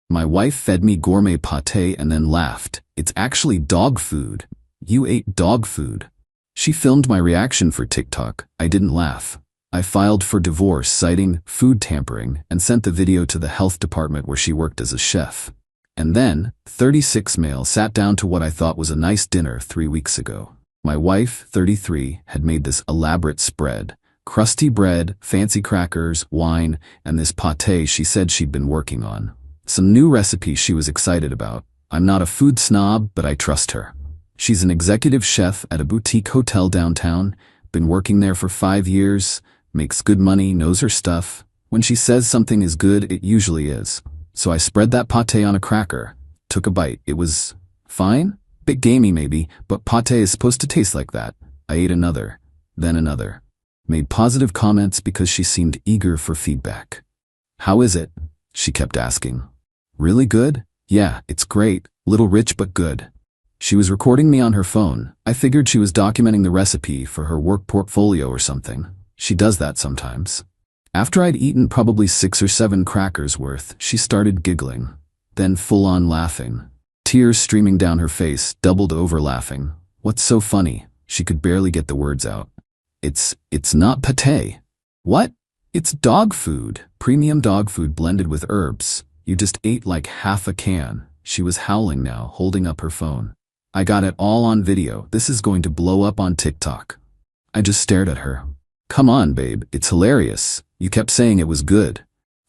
My wife fed me gourmet pâté and then laughed. It's actually dog food. You ate dog food. She filmed my reaction for TikTok. I didn't laugh. I filed for divorce citing food tampering and sent the video to the health department where she worked as a chef. And then, 36 male sat down to what I thought was a nice dinner 3 weeks ago. My wife, 33, had made this elaborate spread. Crusty bread, fancy crackers, wine, and this pâté she said she'd been working on. Some new recipe she was excited about. I'm not a food snob, but I trust her. She's an executive chef at a boutique hotel downtown, been working there for 5 years, makes good money, knows her stuff. When she says something is good, it usually is. So I spread that pâté on a cracker, took a bite. It was fine, bit gamey maybe, but pâté is supposed to taste like that. I ate another, then another. Made positive comments because she seemed eager for feedback. How is it? She kept asking. Really good? Yeah, it's great, little rich but good. She was recording me on her phone. I figured she was documenting the recipe for her work portfolio or something. She does that sometimes. After I'd eaten probably 6 or 7 crackers worth, she started giggling, then full-on laughing. Tears streaming down her face, doubled over laughing. What's so funny? She could barely get the words out. It's not pâté. What? It's dog food. Premium dog food blended with herbs. You just ate like half a can. She was howling now, holding up her phone. I got it all on video. This is going to blow up on TikTok. I just stared at her. Come on, babe, it's hilarious. You kept saying it was good.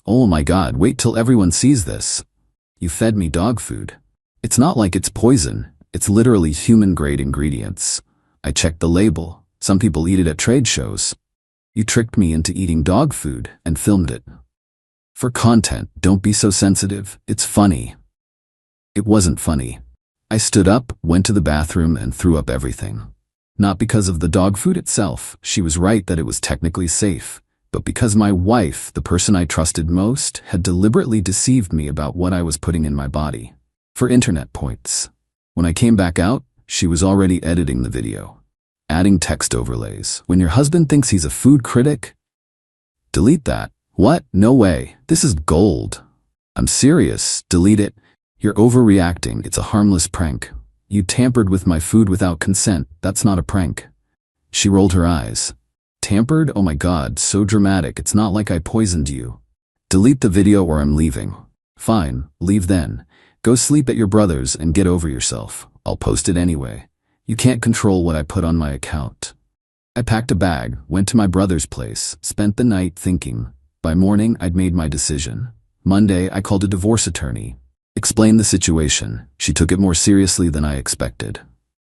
Oh my God, wait till everyone sees this. You fed me dog food. It's not like it's poison. It's literally human-grade ingredients. I checked the label. Some people eat it at trade shows. You tricked me into eating dog food and filmed it. For content, don't be so sensitive. It's funny. It wasn't funny. I stood up, went to the bathroom, and threw up everything. Not because of the dog food itself. She was right that it was technically safe. But because my wife, the person I trusted most, had deliberately deceived me about what I was putting in my body. For internet points. When I came back out, she was already editing the video. Adding text overlays. When your husband thinks he's a food critic? Delete that. What? No way. This is gold. I'm serious. Delete it. You're overreacting. It's a harmless prank. You tampered with my food without consent. That's not a prank. She rolled her eyes. Tampered? Oh my God, so dramatic. It's not like I poisoned you. Delete the video or I'm leaving. Fine, leave then. Go sleep at your brother's and get over yourself. I'll post it anyway. You can't control what I put on my account. I packed a bag, went to my brother's place, spent the night thinking. By morning, I'd made my decision. Monday, I called a divorce attorney. Explained the situation. She took it more seriously than I expected.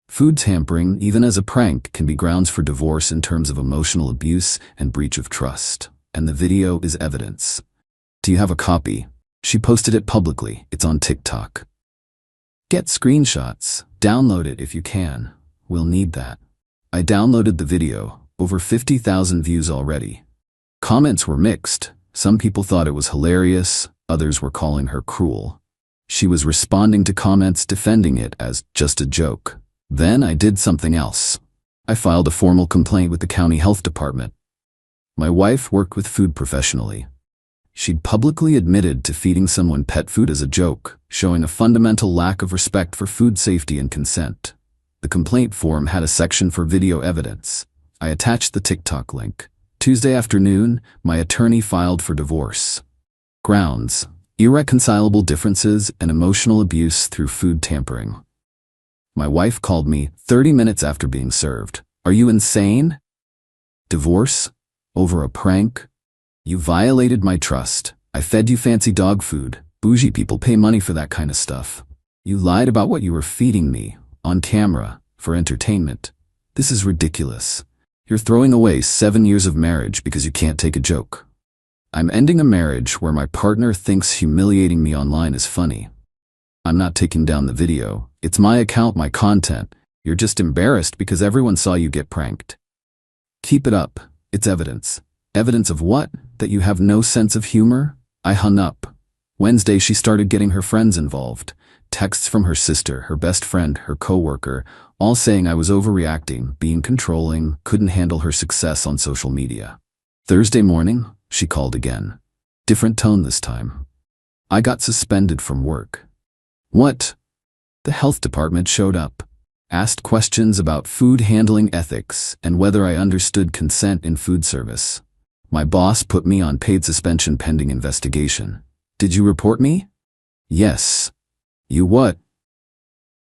Food tampering, even as a prank, can be grounds for divorce in terms of emotional abuse and breach of trust. And the video is evidence. Do you have a copy? She posted it publicly. It's on TikTok. Get screenshots. Download it if you can. We'll need that. I downloaded the video. Over 50,000 views already. Comments were mixed. Some people thought it was hilarious. Others were calling her cruel. She was responding to comments defending it as just a joke. Then I did something else. I filed a formal complaint with the county health department. My wife worked with food professionally. She'd publicly admitted to feeding someone pet food as a joke, showing a fundamental lack of respect for food safety and consent. The complaint form had a section for video evidence. I attached the TikTok link. Tuesday afternoon, my attorney filed for divorce. Grounds: irreconcilable differences and emotional abuse through food tampering. My wife called me 30 minutes after being served. Are you insane? Divorce? Over a prank? You violated my trust. I fed you fancy dog food. Bougie people pay money for that kind of stuff. You lied about what you were feeding me, on camera, for entertainment. This is ridiculous. You're throwing away 7 years of marriage because you can't take a joke. I'm ending a marriage where my partner thinks humiliating me online is funny. I'm not taking down the video. It's my account, my content. You're just embarrassed because everyone saw you get pranked. Keep it up. It's evidence. Evidence of what? That you have no sense of humor? I hung up. Wednesday, she started getting her friends involved. Texts from her sister, her best friend, her coworker, all saying I was overreacting, being controlling, couldn't handle her success on social media. Thursday morning, she called again. Different tone this time. I got suspended from work. What? The health department showed up, asked questions about food handling ethics and whether I understood consent in food service. My boss put me on paid suspension pending investigation. Did you report me? Yes. You what?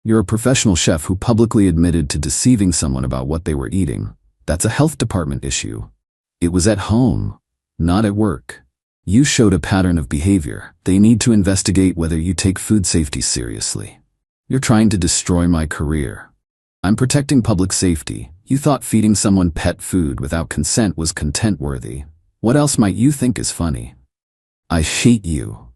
You're a professional chef who publicly admitted to deceiving someone about what they were eating. That's a health department issue. It was at home, not at work. You showed a pattern of behavior. They need to investigate whether you take food safety seriously. You're trying to destroy my career. I'm protecting public safety. You thought feeding someone pet food without consent was content-worthy. What else might you think is funny? I hate you.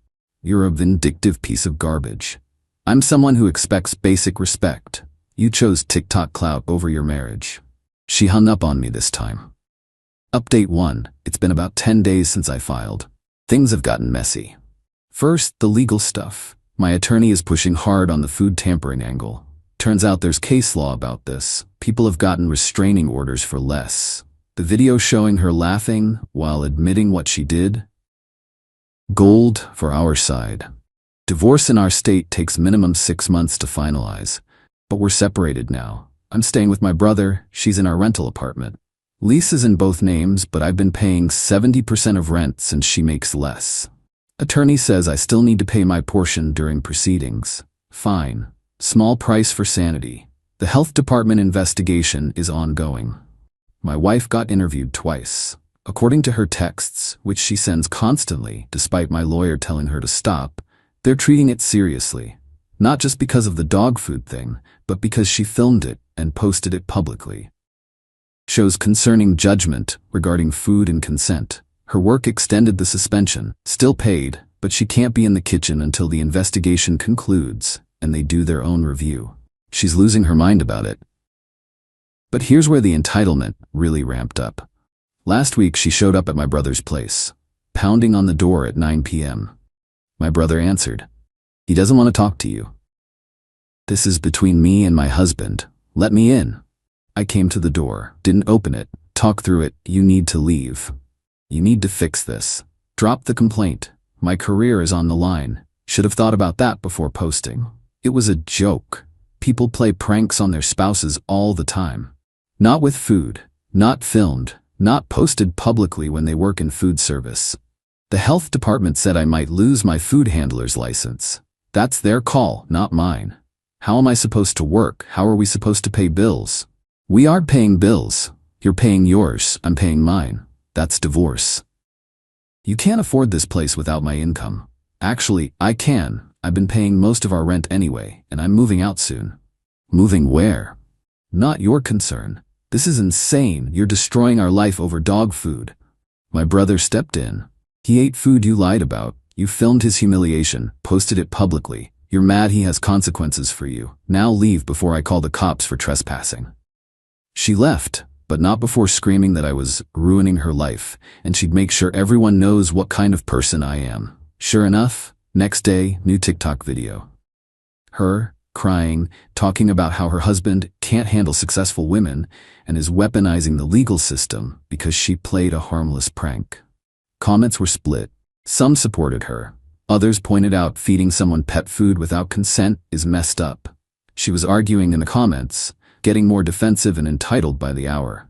You're a vindictive piece of garbage. I'm someone who expects basic respect. You chose TikTok clout over your marriage. She hung up on me this time. Update 1. It's been about 10 days since I filed. Things have gotten messy. First, the legal stuff. My attorney is pushing hard on the food tampering angle. Turns out there's case law about this. People have gotten restraining orders for less. The video showing her laughing while admitting what she did? Gold for our side. Divorce in our state takes minimum 6 months to finalize. But we're separated now. I'm staying with my brother. She's in our rental apartment. Lease is in both names, but I've been paying 70% of rent since she makes less. Attorney says I still need to pay my portion during proceedings. Fine. Small price for sanity. The health department investigation is ongoing. My wife got interviewed twice. According to her texts, which she sends constantly, despite my lawyer telling her to stop, they're treating it seriously. Not just because of the dog food thing, but because she filmed it and posted it publicly. Shows concerning judgment regarding food and consent. Her work extended the suspension, still paid, but she can't be in the kitchen until the investigation concludes and they do their own review. She's losing her mind about it. But here's where the entitlement really ramped up. Last week she showed up at my brother's place, pounding on the door at 9 p.m. My brother answered. He doesn't want to talk to you. This is between me and my husband. Let me in. I came to the door, didn't open it, talk through it. You need to leave. You need to fix this. Drop the complaint. My career is on the line. Should have thought about that before posting. It was a joke. People play pranks on their spouses all the time. Not with food, not filmed, not posted publicly when they work in food service. The health department said I might lose my food handler's license. That's their call, not mine. How am I supposed to work? How are we supposed to pay bills? We aren't paying bills. You're paying yours, I'm paying mine. That's divorce. You can't afford this place without my income. Actually, I can. I've been paying most of our rent anyway, and I'm moving out soon. Moving where? Not your concern. This is insane. You're destroying our life over dog food. My brother stepped in. He ate food you lied about. You filmed his humiliation, posted it publicly. You're mad he has consequences for you. Now leave before I call the cops for trespassing. She left, but not before screaming that I was ruining her life, and she'd make sure everyone knows what kind of person I am. Sure enough, next day, new TikTok video. Her, crying, talking about how her husband can't handle successful women and is weaponizing the legal system because she played a harmless prank. Comments were split. Some supported her. Others pointed out feeding someone pet food without consent is messed up. She was arguing in the comments, getting more defensive and entitled by the hour.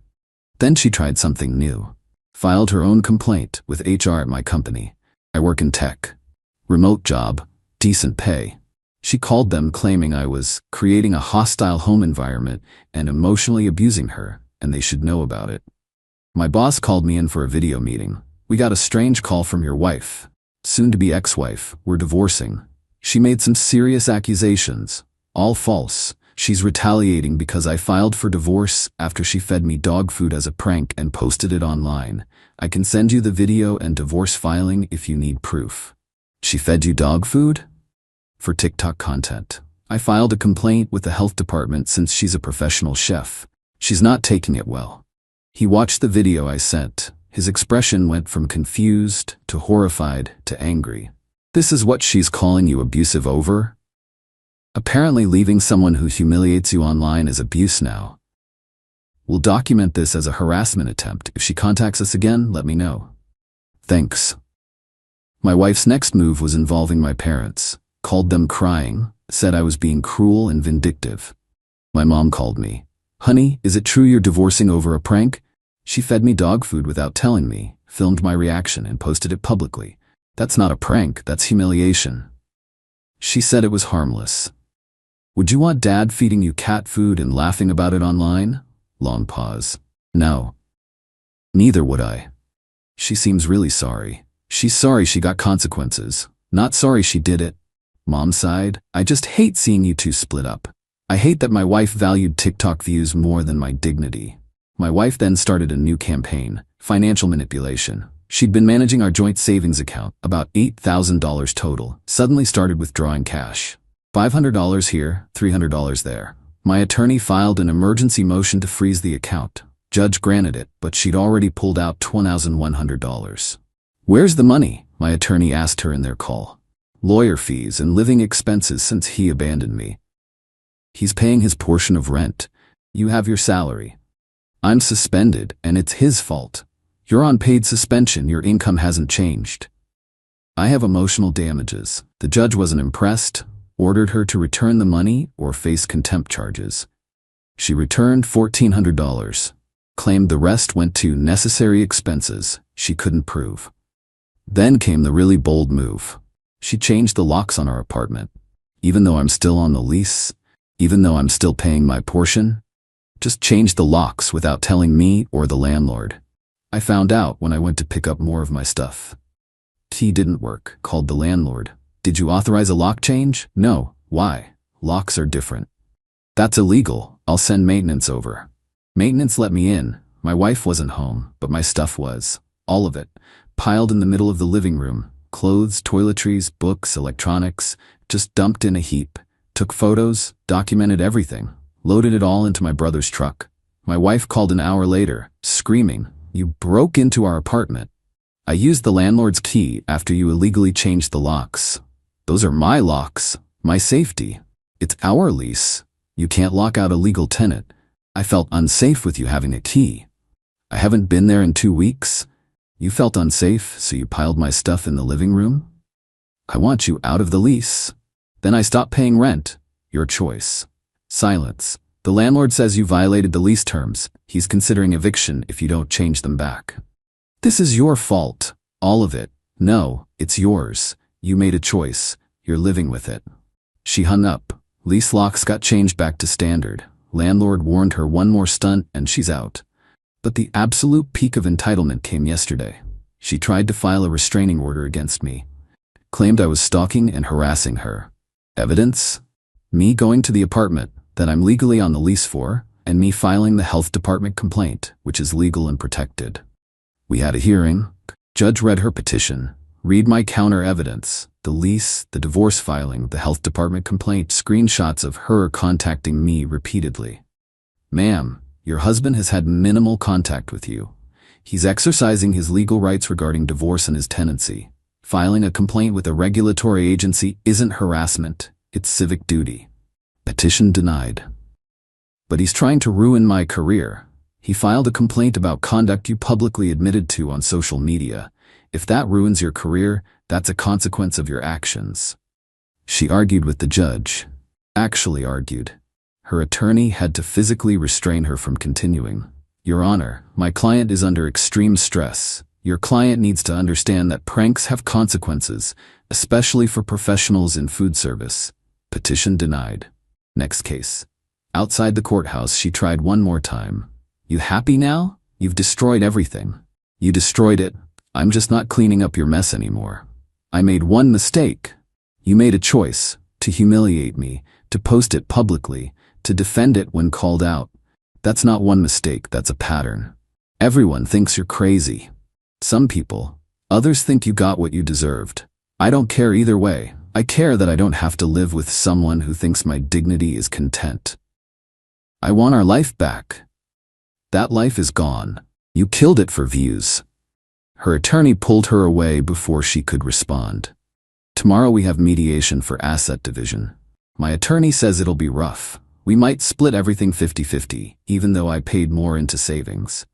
Then she tried something new. Filed her own complaint with HR at my company. I work in tech. Remote job, decent pay. She called them claiming I was creating a hostile home environment and emotionally abusing her, and they should know about it. My boss called me in for a video meeting. We got a strange call from your wife, soon-to-be ex-wife. We're divorcing. She made some serious accusations, all false. She's retaliating because I filed for divorce after she fed me dog food as a prank and posted it online. I can send you the video and divorce filing if you need proof. She fed you dog food? For TikTok content. I filed a complaint with the health department since she's a professional chef. She's not taking it well. He watched the video I sent. His expression went from confused to horrified to angry. This is what she's calling you abusive over? Apparently leaving someone who humiliates you online is abuse now. We'll document this as a harassment attempt. If she contacts us again, let me know. Thanks. My wife's next move was involving my parents, called them crying, said I was being cruel and vindictive. My mom called me. Honey, is it true you're divorcing over a prank? She fed me dog food without telling me, filmed my reaction and posted it publicly. That's not a prank, that's humiliation. She said it was harmless. Would you want dad feeding you cat food and laughing about it online? Long pause. No. Neither would I. She seems really sorry. She's sorry she got consequences, not sorry she did it. Mom sighed. I just hate seeing you two split up. I hate that my wife valued TikTok views more than my dignity. My wife then started a new campaign, financial manipulation. She'd been managing our joint savings account, about $8,000 total, suddenly started withdrawing cash. $500 here, $300 there. My attorney filed an emergency motion to freeze the account. Judge granted it, but she'd already pulled out $2,100. Where's the money? My attorney asked her in their call. Lawyer fees and living expenses since he abandoned me. He's paying his portion of rent. You have your salary. I'm suspended, and it's his fault. You're on paid suspension, your income hasn't changed. I have emotional damages. The judge wasn't impressed, ordered her to return the money or face contempt charges. She returned $1,400, claimed the rest went to necessary expenses she couldn't prove. Then came the really bold move. She changed the locks on our apartment. Even though I'm still on the lease, even though I'm still paying my portion, just changed the locks without telling me or the landlord. I found out when I went to pick up more of my stuff. Key didn't work, called the landlord. Did you authorize a lock change? No. Why? Locks are different. That's illegal. I'll send maintenance over. Maintenance let me in. My wife wasn't home, but my stuff was. All of it. Piled in the middle of the living room. Clothes, toiletries, books, electronics. Just dumped in a heap. Took photos, documented everything. Loaded it all into my brother's truck. My wife called an hour later, screaming, "You broke into our apartment. I used the landlord's key after you illegally changed the locks. Those are my locks, my safety. It's our lease. You can't lock out a legal tenant. I felt unsafe with you having a key. I haven't been there in 2 weeks. You felt unsafe, so you piled my stuff in the living room? I want you out of the lease. Then I stopped paying rent. Your choice." Silence. The landlord says you violated the lease terms. He's considering eviction if you don't change them back. This is your fault. All of it. No, it's yours. You made a choice. You're living with it. She hung up. Lease locks got changed back to standard. Landlord warned her one more stunt and she's out. But the absolute peak of entitlement came yesterday. She tried to file a restraining order against me. Claimed I was stalking and harassing her. Evidence? Me going to the apartment that I'm legally on the lease for, and me filing the health department complaint, which is legal and protected. We had a hearing. Judge read her petition. Read my counter evidence. The lease, the divorce filing, the health department complaint, screenshots of her contacting me repeatedly. Ma'am, your husband has had minimal contact with you. He's exercising his legal rights regarding divorce and his tenancy. Filing a complaint with a regulatory agency isn't harassment, it's civic duty. Petition denied. But he's trying to ruin my career. He filed a complaint about conduct you publicly admitted to on social media. If that ruins your career, that's a consequence of your actions. She argued with the judge. Actually argued. Her attorney had to physically restrain her from continuing. Your Honor, my client is under extreme stress. Your client needs to understand that pranks have consequences, especially for professionals in food service. Petition denied. Next case. Outside the courthouse, she tried one more time. You happy now? You've destroyed everything. You destroyed it. I'm just not cleaning up your mess anymore. I made one mistake. You made a choice to humiliate me, to post it publicly, to defend it when called out. That's not one mistake, that's a pattern. Everyone thinks you're crazy. Some people. Others think you got what you deserved. I don't care either way. I care that I don't have to live with someone who thinks my dignity is content. I want our life back. That life is gone. You killed it for views. Her attorney pulled her away before she could respond. Tomorrow we have mediation for asset division. My attorney says it'll be rough. We might split everything 50-50, even though I paid more into savings.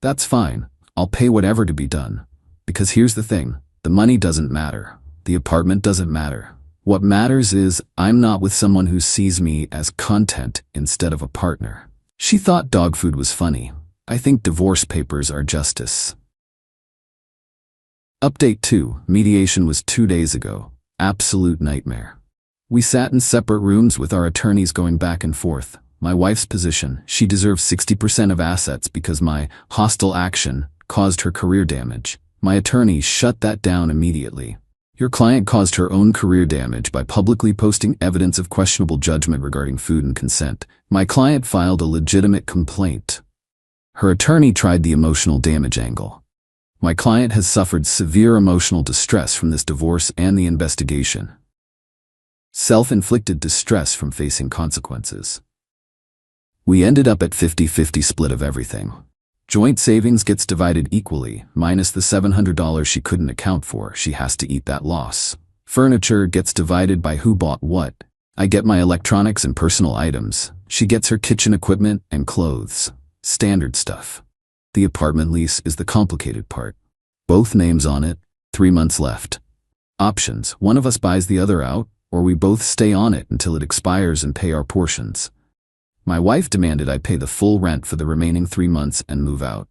That's fine. I'll pay whatever to be done. Because here's the thing. The money doesn't matter. The apartment doesn't matter. What matters is I'm not with someone who sees me as content instead of a partner. She thought dog food was funny. I think divorce papers are justice. Update 2. Mediation was 2 days ago. Absolute nightmare. We sat in separate rooms with our attorneys going back and forth. My wife's position, she deserves 60% of assets because my hostile action caused her career damage. My attorney shut that down immediately. Your client caused her own career damage by publicly posting evidence of questionable judgment regarding food and consent. My client filed a legitimate complaint. Her attorney tried the emotional damage angle. My client has suffered severe emotional distress from this divorce and the investigation. Self-inflicted distress from facing consequences. We ended up at 50-50 split of everything. Joint savings gets divided equally, minus the $700 she couldn't account for. She has to eat that loss. Furniture gets divided by who bought what. I get my electronics and personal items. She gets her kitchen equipment and clothes. Standard stuff. The apartment lease is the complicated part. Both names on it, 3 months left. Options: one of us buys the other out, or we both stay on it until it expires and pay our portions. My wife demanded I pay the full rent for the remaining 3 months and move out.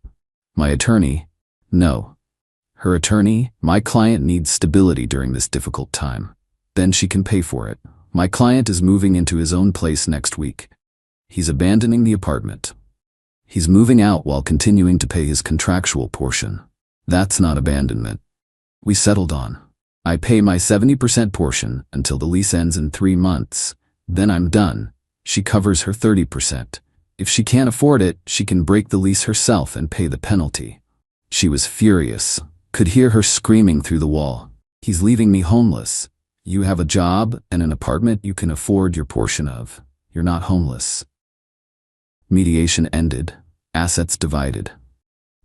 My attorney, no. Her attorney, my client needs stability during this difficult time. Then she can pay for it. My client is moving into his own place next week. He's abandoning the apartment. He's moving out while continuing to pay his contractual portion. That's not abandonment. We settled on. I pay my 70% portion until the lease ends in 3 months. Then I'm done. She covers her 30%. If she can't afford it, she can break the lease herself and pay the penalty. She was furious. Could hear her screaming through the wall. He's leaving me homeless. You have a job and an apartment you can afford your portion of. You're not homeless. Mediation ended. Assets divided.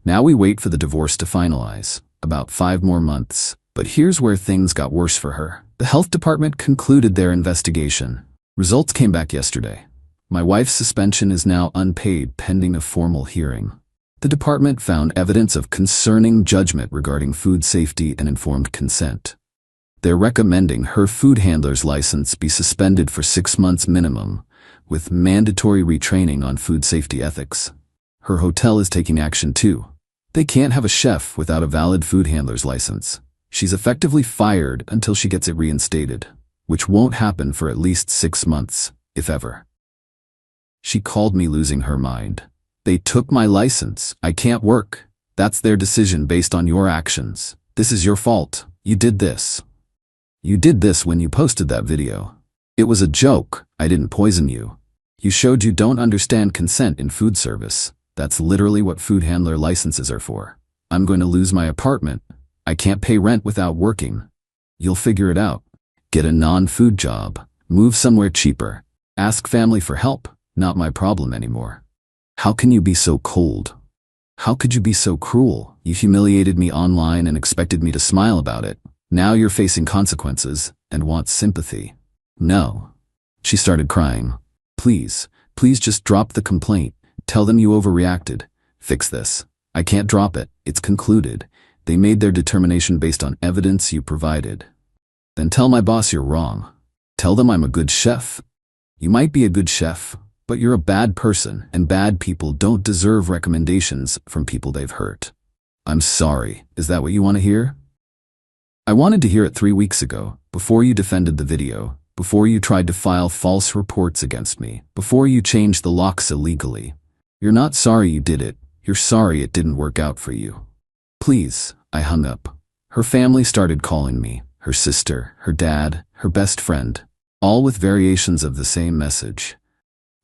Now we wait for the divorce to finalize. About 5 more months. But here's where things got worse for her. The health department concluded their investigation. Results came back yesterday. My wife's suspension is now unpaid pending a formal hearing. The department found evidence of concerning judgment regarding food safety and informed consent. They're recommending her food handler's license be suspended for 6 months minimum, with mandatory retraining on food safety ethics. Her hotel is taking action too. They can't have a chef without a valid food handler's license. She's effectively fired until she gets it reinstated, which won't happen for at least 6 months, if ever. She called me losing her mind. They took my license. I can't work. That's their decision based on your actions. This is your fault. You did this. You did this when you posted that video. It was a joke. I didn't poison you. You showed you don't understand consent in food service. That's literally what food handler licenses are for. I'm going to lose my apartment. I can't pay rent without working. You'll figure it out. Get a non-food job. Move somewhere cheaper. Ask family for help. Not my problem anymore. How can you be so cold? How could you be so cruel? You humiliated me online and expected me to smile about it. Now you're facing consequences and want sympathy. No. She started crying. Please, please just drop the complaint. Tell them you overreacted. Fix this. I can't drop it. It's concluded. They made their determination based on evidence you provided. Then tell my boss you're wrong. Tell them I'm a good chef. You might be a good chef, but you're a bad person, and bad people don't deserve recommendations from people they've hurt. I'm sorry. Is that what you want to hear? I wanted to hear it 3 weeks ago, before you defended the video, before you tried to file false reports against me, before you changed the locks illegally. You're not sorry you did it. You're sorry it didn't work out for you. Please. I hung up. Her family started calling me. Her sister, her dad, her best friend, all with variations of the same message.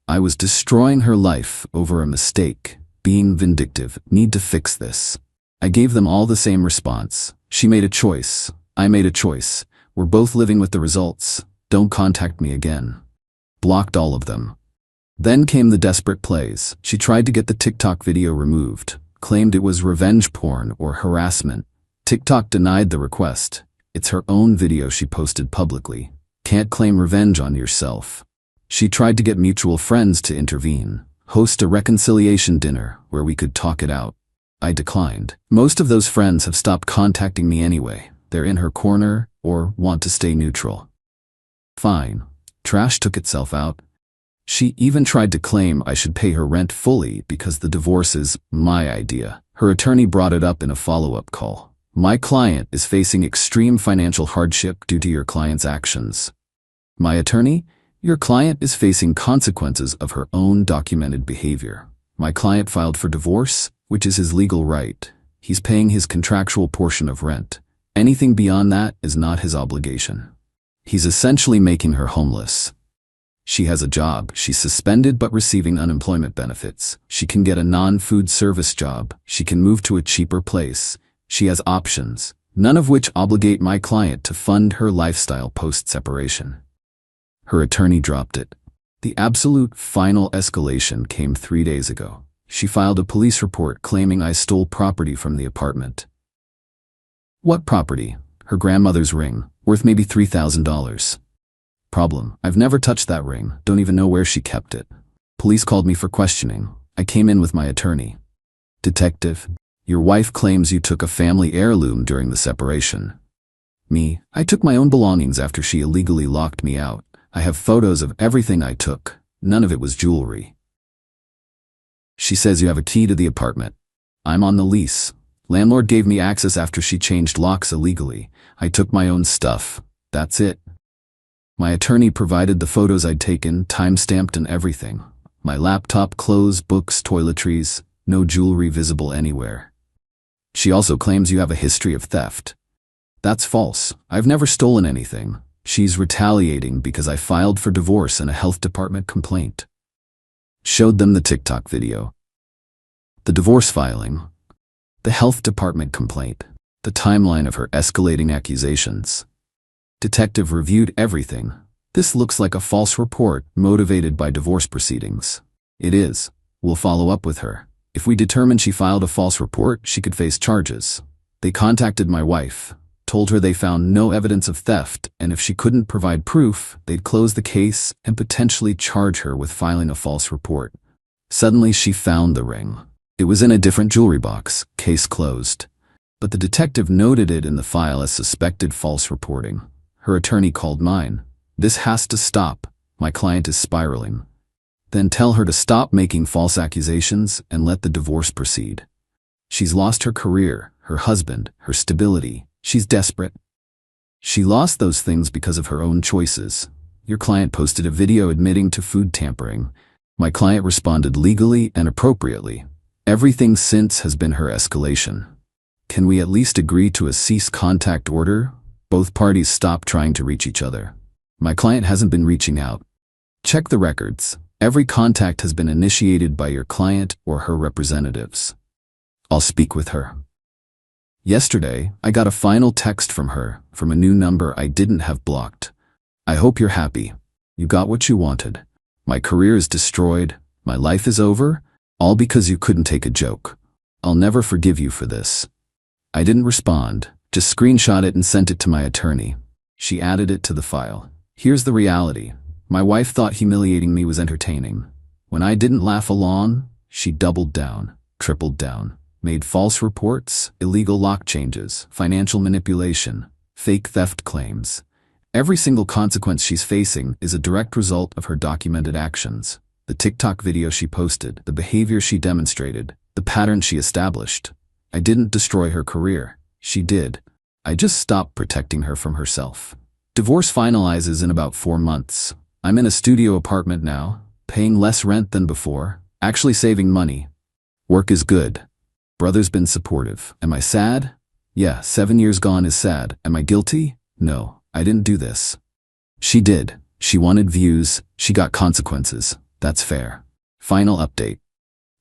I was destroying her life over a mistake, being vindictive, need to fix this. I gave them all the same response. She made a choice. I made a choice. We're both living with the results. Don't contact me again. Blocked all of them. Then came the desperate plays. She tried to get the TikTok video removed, claimed it was revenge porn or harassment. TikTok denied the request. It's her own video she posted publicly. Can't claim revenge on yourself. She tried to get mutual friends to intervene, host a reconciliation dinner where we could talk it out. I declined. Most of those friends have stopped contacting me anyway. they're in her corner or want to stay neutral. Fine. Trash took itself out. She even tried to claim I should pay her rent fully because the divorce is my idea. Her attorney brought it up in a follow-up call. My client is facing extreme financial hardship due to your client's actions. My attorney, your client is facing consequences of her own documented behavior. My client filed for divorce, which is his legal right. He's paying his contractual portion of rent. Anything beyond that is not his obligation. He's essentially making her homeless. She has a job. She's suspended but receiving unemployment benefits. She can get a non-food service job. She can move to a cheaper place. She has options, none of which obligate my client to fund her lifestyle post-separation. Her attorney dropped it. The absolute final escalation came 3 days ago. She filed a police report claiming I stole property from the apartment. What property? Her grandmother's ring, worth maybe $3,000. Problem: I've never touched that ring, don't even know where she kept it. Police called me for questioning. I came in with my attorney. Detective, your wife claims you took a family heirloom during the separation. Me, I took my own belongings after she illegally locked me out. I have photos of everything I took. None of it was jewelry. She says you have a key to the apartment. I'm on the lease. Landlord gave me access after she changed locks illegally. I took my own stuff. That's it. My attorney provided the photos I'd taken, time-stamped and everything. My laptop, clothes, books, toiletries, no jewelry visible anywhere. She also claims you have a history of theft. That's false. I've never stolen anything. She's retaliating because I filed for divorce and a health department complaint. Showed them the TikTok video. The divorce filing. The health department complaint. The timeline of her escalating accusations. Detective reviewed everything. This looks like a false report motivated by divorce proceedings. It is. We'll follow up with her. If we determine she filed a false report, she could face charges. They contacted my wife, told her they found no evidence of theft, and if she couldn't provide proof, they'd close the case and potentially charge her with filing a false report. Suddenly she found the ring. It was in a different jewelry box, case closed. But the detective noted it in the file as suspected false reporting. Her attorney called mine. This has to stop. My client is spiraling. Then tell her to stop making false accusations and let the divorce proceed. She's lost her career, her husband, her stability. She's desperate. She lost those things because of her own choices. Your client posted a video admitting to food tampering. My client responded legally and appropriately. Everything since has been her escalation. Can we at least agree to a cease contact order? Both parties stop trying to reach each other. My client hasn't been reaching out. Check the records. Every contact has been initiated by your client or her representatives. I'll speak with her. Yesterday, I got a final text from her, from a new number I didn't have blocked. I hope you're happy. You got what you wanted. My career is destroyed. My life is over. All because you couldn't take a joke. I'll never forgive you for this. I didn't respond, just screenshot it and sent it to my attorney. She added it to the file. Here's the reality. My wife thought humiliating me was entertaining. When I didn't laugh along, she doubled down, tripled down, made false reports, illegal lock changes, financial manipulation, fake theft claims. Every single consequence she's facing is a direct result of her documented actions. The TikTok video she posted, the behavior she demonstrated, the pattern she established. I didn't destroy her career. She did. I just stopped protecting her from herself. Divorce finalizes in about 4 months. I'm in a studio apartment now, paying less rent than before, actually saving money. Work is good. Brother's been supportive. Am I sad? Yeah, 7 years gone is sad. Am I guilty? No, I didn't do this. She did. She wanted views. She got consequences. That's fair. Final update.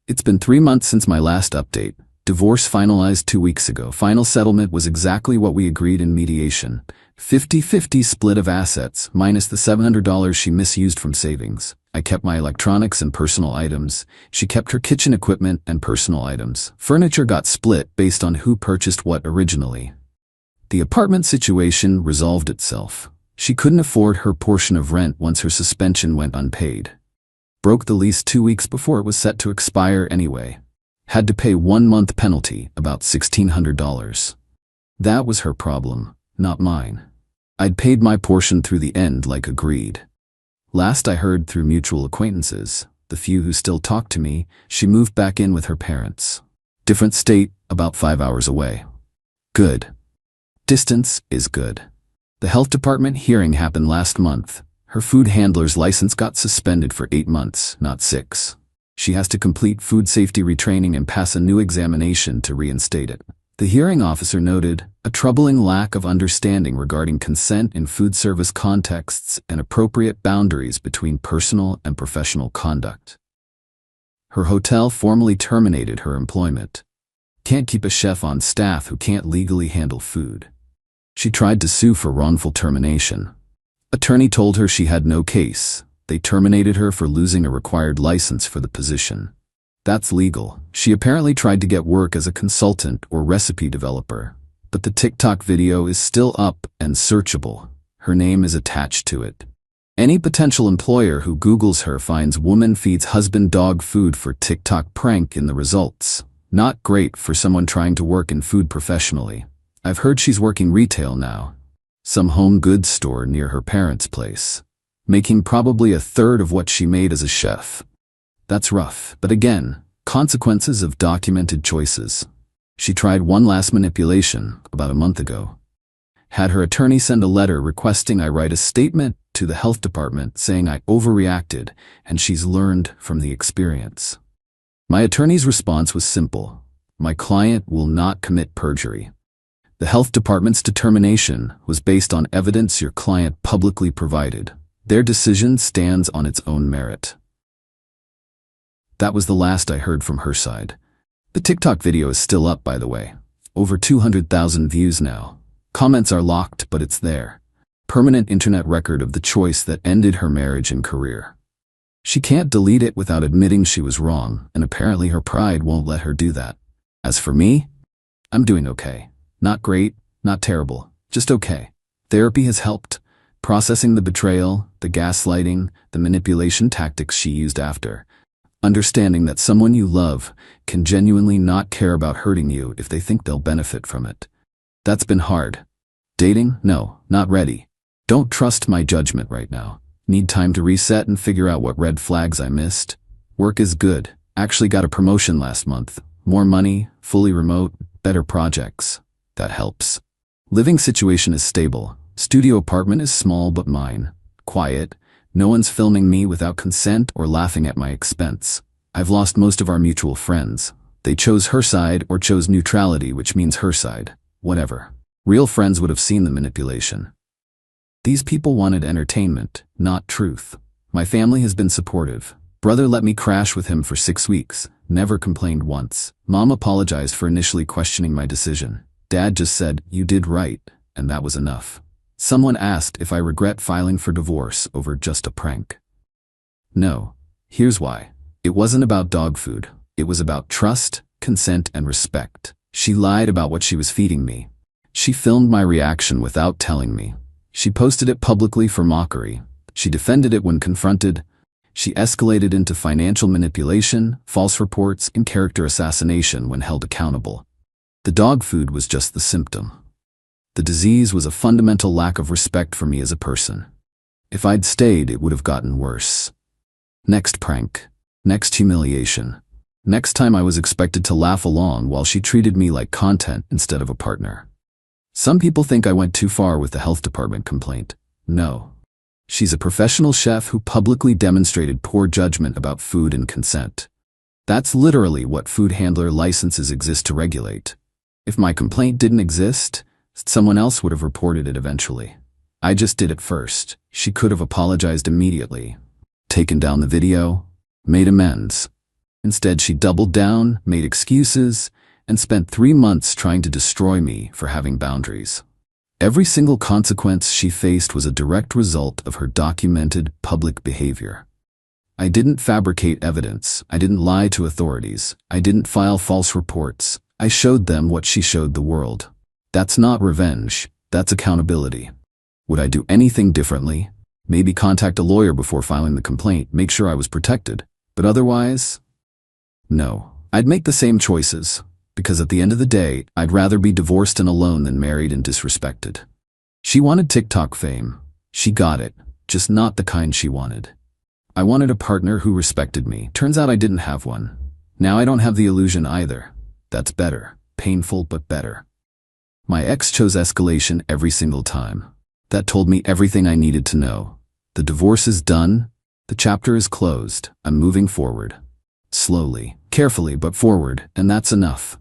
It's been 3 months since my last update. Divorce finalized 2 weeks ago. Final settlement was exactly what we agreed in mediation. 50-50 split of assets, minus the $700 she misused from savings. I kept my electronics and personal items. She kept her kitchen equipment and personal items. Furniture got split based on who purchased what originally. The apartment situation resolved itself. She couldn't afford her portion of rent once her suspension went unpaid. Broke the lease 2 weeks before it was set to expire anyway. Had to pay 1 month penalty, about $1,600. That was her problem. not mine. I'd paid my portion through the end like agreed. Last I heard through mutual acquaintances, the few who still talked to me, she moved back in with her parents. Different state, about 5 hours away. Good. Distance is good. The health department hearing happened last month. Her food handler's license got suspended for 8 months, not 6. She has to complete food safety retraining and pass a new examination to reinstate it. The hearing officer noted a troubling lack of understanding regarding consent in food service contexts and appropriate boundaries between personal and professional conduct. Her hotel formally terminated her employment. Can't keep a chef on staff who can't legally handle food. She tried to sue for wrongful termination. Attorney told her she had no case. They terminated her for losing a required license for the position. That's legal. She apparently tried to get work as a consultant or recipe developer, but the TikTok video is still up and searchable. Her name is attached to it. Any potential employer who Googles her finds woman feeds husband dog food for TikTok prank in the results. Not great for someone trying to work in food professionally. I've heard she's working retail now. Some home goods store near her parents' place, making probably a third of what she made as a chef. That's rough, but again, consequences of documented choices. She tried one last manipulation about a month ago. Had her attorney send a letter requesting I write a statement to the health department saying I overreacted and she's learned from the experience. My attorney's response was simple. My client will not commit perjury. The health department's determination was based on evidence your client publicly provided. Their decision stands on its own merit. That was the last I heard from her side. The TikTok video is still up, by the way. Over 200,000 views now. Comments are locked, but it's there. Permanent internet record of the choice that ended her marriage and career. She can't delete it without admitting she was wrong, and apparently her pride won't let her do that. As for me, I'm doing okay. Not great, not terrible, just okay. Therapy has helped. Processing the betrayal, the gaslighting, the manipulation tactics she used after. Understanding that someone you love can genuinely not care about hurting you if they think they'll benefit from it. That's been hard. Dating? No, not ready. Don't trust my judgment right now. Need time to reset and figure out what red flags I missed. Work is good. Actually got a promotion last month. More money, fully remote, better projects. That helps. Living situation is stable. Studio apartment is small but mine. Quiet. No one's filming me without consent or laughing at my expense. I've lost most of our mutual friends. They chose her side or chose neutrality, which means her side. Whatever. Real friends would have seen the manipulation. These people wanted entertainment, not truth. My family has been supportive. Brother let me crash with him for 6 weeks. Never complained once. Mom apologized for initially questioning my decision. Dad just said, "You did right," and that was enough. Someone asked if I regret filing for divorce over just a prank. No. Here's why. It wasn't about dog food. It was about trust, consent, and respect. She lied about what she was feeding me. She filmed my reaction without telling me. She posted it publicly for mockery. She defended it when confronted. She escalated into financial manipulation, false reports, and character assassination when held accountable. The dog food was just the symptom. The disease was a fundamental lack of respect for me as a person. If I'd stayed, it would have gotten worse. Next prank. Next humiliation. Next time I was expected to laugh along while she treated me like content instead of a partner. Some people think I went too far with the health department complaint. No. She's a professional chef who publicly demonstrated poor judgment about food and consent. That's literally what food handler licenses exist to regulate. If my complaint didn't exist, someone else would have reported it eventually. I just did it first. She could have apologized immediately, taken down the video, made amends. Instead, she doubled down, made excuses, and spent 3 months trying to destroy me for having boundaries. Every single consequence she faced was a direct result of her documented public behavior. I didn't fabricate evidence. I didn't lie to authorities. I didn't file false reports. I showed them what she showed the world. That's not revenge. That's accountability. Would I do anything differently? Maybe contact a lawyer before filing the complaint, make sure I was protected. But otherwise, no. I'd make the same choices, because at the end of the day, I'd rather be divorced and alone than married and disrespected. She wanted TikTok fame. She got it, just not the kind she wanted. I wanted a partner who respected me. Turns out I didn't have one. Now I don't have the illusion either. That's better. Painful, but better. My ex chose escalation every single time. That told me everything I needed to know. The divorce is done. The chapter is closed. I'm moving forward. Slowly, carefully, but forward, and that's enough.